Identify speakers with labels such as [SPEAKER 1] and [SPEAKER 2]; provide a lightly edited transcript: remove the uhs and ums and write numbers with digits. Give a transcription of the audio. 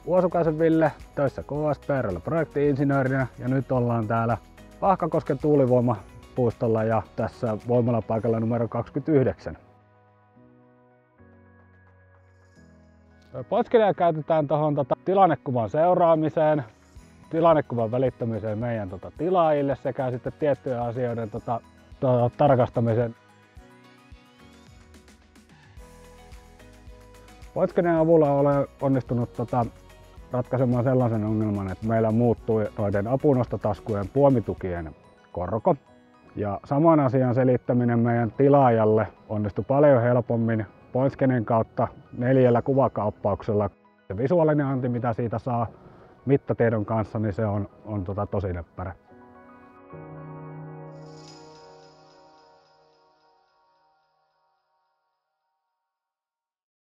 [SPEAKER 1] Uosukaisen Ville, töissä KSPR:llä projekti-insinöörinä ja nyt ollaan täällä Pahkakosken tuulivoimapuistolla ja tässä voimalapaikalla numero 29. Podscadia käytetään tuohon tilannekuvan seuraamiseen, tilannekuvan välittämiseen meidän tilaajille sekä sitten tiettyjen asioiden tarkastamiseen. Podskadian avulla olen onnistunut ratkaisemaan sellaisen ongelman, että meillä muuttui noiden apunostotaskujen puomitukien korko. Ja saman asian selittäminen meidän tilaajalle onnistui paljon helpommin Podskadian kautta 4 kuvakaappauksella. Se visuaalinen anti, mitä siitä saa mittatiedon kanssa, niin se on tosi näppärä.